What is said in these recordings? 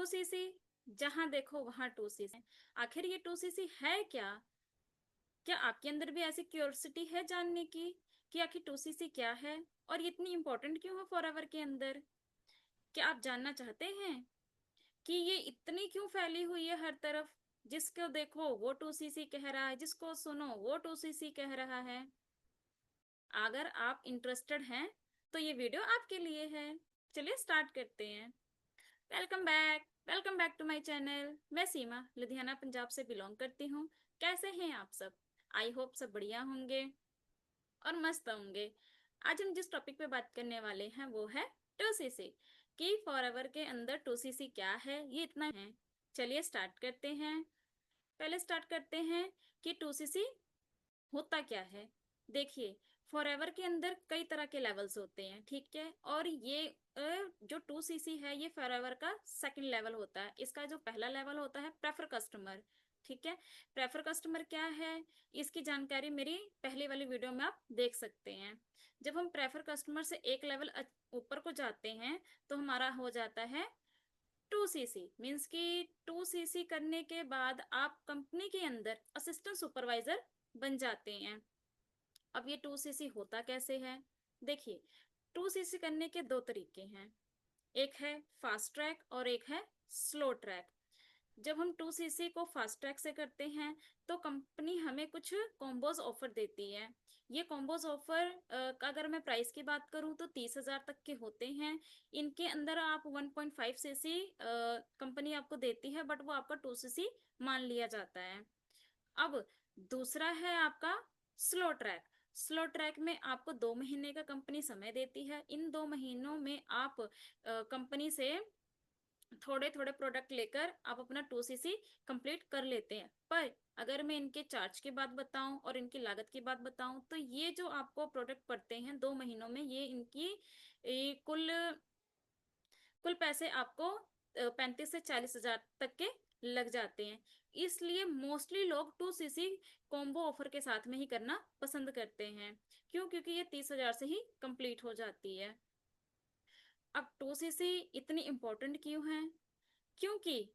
2cc, जहां देखो वहां 2cc। आखिर ये 2cc है क्या? क्या आपके अंदर भी ऐसी क्यूरियोसिटी है जानने की कि आखिर 2cc क्या है और ये इतनी इंपॉर्टेंट क्यों है फॉरएवर के अंदर? क्या आप जानना चाहते हैं कि ये इतनी क्यों फैली हुई है हर तरफ? जिसको देखो वो 2cc कह रहा है, जिसको सुनो वो 2cc कह रहा है। अगर आप इंटरेस्टेड हैं तो ये वीडियो आपके लिए है। चलिए स्टार्ट करते हैं। Welcome back to my channel. मैं सीमा लुधियाना पंजाब से बिलोंग करती हूँ। कैसे हैं आप सब? आई होप सब बढ़िया होंगे और मस्त होंगे। आज हम जिस टॉपिक पे बात करने वाले हैं वो है 2cc। कि फॉरएवर के अंदर 2cc क्या है, ये इतना है। चलिए स्टार्ट करते हैं। पहले स्टार्ट करते हैं कि 2cc होता क्या है। देखिए, फॉरएवर के अंदर कई तरह के लेवल्स होते हैं, ठीक है। और ये जो 2cc है ये फॉरएवर का सेकंड लेवल होता है। इसका जो पहला लेवल होता है प्रेफर कस्टमर, ठीक है। प्रेफर कस्टमर क्या है, इसकी जानकारी मेरी पहले वाली वीडियो में आप देख सकते हैं। जब हम प्रेफर कस्टमर से एक लेवल ऊपर को जाते हैं तो हमारा हो जाता है 2cc। मीन्स कि 2cc करने के बाद आप कंपनी के अंदर असिस्टेंट सुपरवाइजर बन जाते हैं। अब ये 2cc होता कैसे है? देखिए, 2cc करने के दो तरीके हैं। एक है फास्ट ट्रैक और एक है स्लो ट्रैक। जब हम 2cc को फास्ट ट्रैक से करते हैं तो कंपनी हमें कुछ कॉम्बोज ऑफर देती है। ये कॉम्बोज ऑफर का अगर मैं प्राइस की बात करूं तो 30,000 तक के होते हैं। इनके अंदर आप 1.5cc कंपनी आपको देती है, बट वो आपका 2cc मान लिया जाता है। अब दूसरा है आपका स्लो ट्रैक। स्लो ट्रैक में आपको 2 महीने का कंपनी समय देती है। इन 2 महीनों में आप कंपनी से थोड़े थोड़े प्रोडक्ट लेकर आप अपना 2cc कंप्लीट कर लेते हैं। पर अगर मैं इनके चार्ज की बात बताऊं और इनकी लागत की बात बताऊं तो ये जो आपको प्रोडक्ट पड़ते हैं 2 महीनों में, ये इनकी कुल कुल पैसे आपको 35 से 40 हजार तक के लग जाते हैं। इसलिए मोस्टली लोग 2cc कॉम्बो ऑफर के साथ में ही करना पसंद करते हैं। क्यों? क्योंकि ये 30,000 से ही कंप्लीट हो जाती है। अब 2cc इतनी इंपॉर्टेंट क्यों है? क्योंकि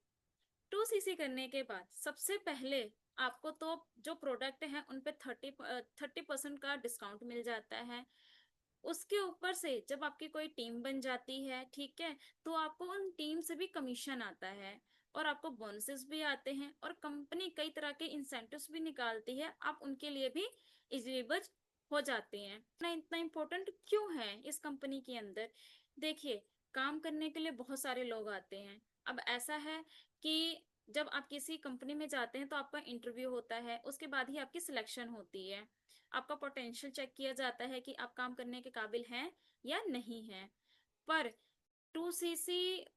2cc करने के बाद सबसे पहले आपको तो जो प्रोडक्ट हैं उन पे 30% का डिस्काउंट मिल जाता है। उसके ऊपर से जब आपकी कोई टीम बन जाती है, ठीक है, तो आपको उन टीम से भी कमीशन आता है और आपको बोनसेस भी आते हैं और कंपनी कई तरह के इंसेंटिव्स भी निकालती है। आप उनके लिए भी एलिजिबल हो जाते हैं। ना इतना इम्पोर्टेंट क्यों है इस कंपनी के अंदर? देखिए, काम करने के लिए बहुत सारे लोग आते हैं। अब ऐसा है कि जब आप किसी कंपनी में जाते हैं तो आपका इंटरव्यू होता है, उसके बाद ही आपकी सिलेक्शन होती है। आपका पोटेंशियल चेक किया जाता है कि आप काम करने के काबिल हैं या नहीं हैं। पर 2cc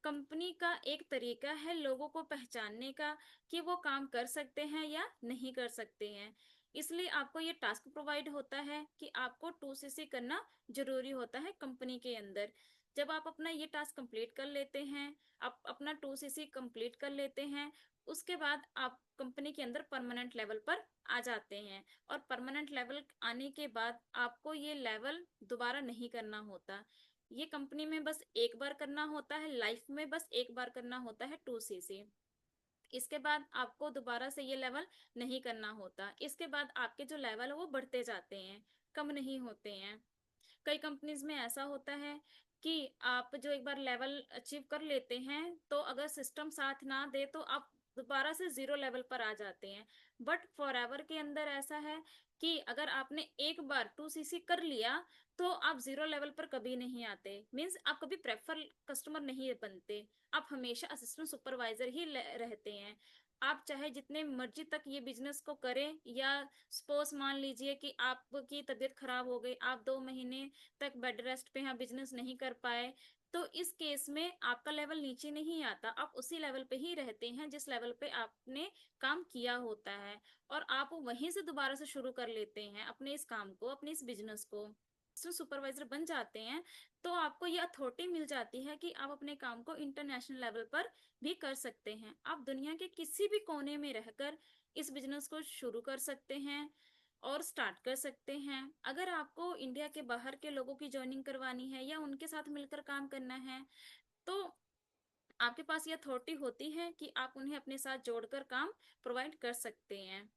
कंपनी का एक तरीका है लोगों को पहचानने का कि वो काम कर सकते हैं या नहीं कर सकते हैं। इसलिए आपको ये टास्क प्रोवाइड होता है कि आपको 2cc करना जरूरी होता है कंपनी के अंदर। जब आप अपना ये टास्क कंप्लीट कर लेते हैं, आप अपना 2cc कंप्लीट कर लेते हैं, उसके बाद आप कंपनी के अंदर परमानेंट लेवल पर आ जाते हैं। और परमानेंट लेवल आने के बाद आपको ये लेवल दोबारा नहीं करना होता। ये कंपनी में बस एक बार करना होता है, लाइफ में बस एक बार करना होता है 2cc। इसके बाद आपको दोबारा से ये लेवल नहीं करना होता। इसके बाद आपके जो लेवल है वो बढ़ते जाते हैं, कम नहीं होते हैं। कई कंपनीज में ऐसा होता है कि आप जो एक बार लेवल अचीव कर लेते हैं तो अगर सिस्टम साथ ना दे तो आप दोबारा से जीरो लेवल पर आ जाते हैं। बट फॉरएवर के अंदर ऐसा है कि अगर आपने एक बार 2cc कर लिया तो आप जीरो लेवल पर कभी नहीं आते। मीन्स आप कभी प्रेफर कस्टमर नहीं बनते, आप हमेशा असिस्टेंट सुपरवाइजर ही रहते हैं। आप चाहे जितने मर्जी तक ये बिजनेस को करें, या सपोज मान लीजिए कि आपकी तबीयत खराब हो गई, आप 2 महीने तक बेड रेस्ट पे हैं, बिजनेस नहीं कर पाए, तो इस केस में आपका लेवल नीचे नहीं आता। आप उसी लेवल पे ही रहते हैं जिस लेवल पे आपने काम किया होता है, और आप वहीं से दोबारा से शुरू कर लेते हैं अपने इस काम को, अपने इस बिजनेस को। सुपरवाइजर बन जाते हैं तो आपको ये अथॉरिटी मिल जाती है कि आप अपने काम को इंटरनेशनल लेवल पर भी कर सकते हैं। आप दुनिया के किसी भी कोने में रहकर इस बिजनेस को शुरू कर सकते हैं और स्टार्ट कर सकते हैं। अगर आपको इंडिया के बाहर के लोगों की ज्वाइनिंग करवानी है या उनके साथ मिलकर काम करना है तो आपके पास ये अथॉरिटी होती है कि आप उन्हें अपने साथ जोड़कर काम प्रोवाइड कर सकते हैं।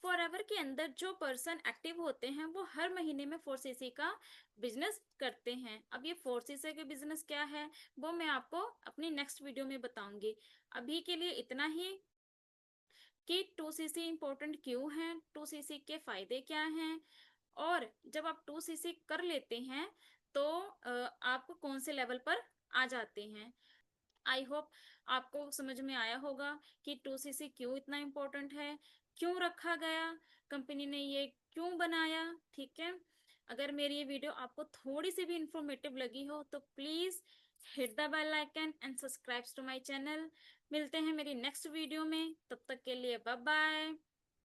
फॉरएवर के अंदर जो पर्सन एक्टिव होते हैं वो हर महीने में 4cc का बिजनेस करते हैं। अब ये 4cc का बिजनेस क्या है वो मैं आपको अपनी नेक्स्ट वीडियो में बताऊंगी। अभी के लिए इतना ही कि 2cc इंपॉर्टेंट क्यों है, 2cc के फायदे क्या हैं, और जब आप 2cc कर लेते हैं तो आप कौन से लेवल पर आ जाते हैं। आई होप आपको समझ में आया होगा कि 2cc क्यों इतना इम्पोर्टेंट है, क्यों रखा गया, कंपनी ने ये क्यों बनाया। ठीक है, अगर मेरी ये वीडियो आपको थोड़ी सी भी इंफॉर्मेटिव लगी हो तो please hit the bell icon and subscribe to my channel. मिलते हैं मेरी नेक्स्ट वीडियो में, तब तक के लिए बाय बाय।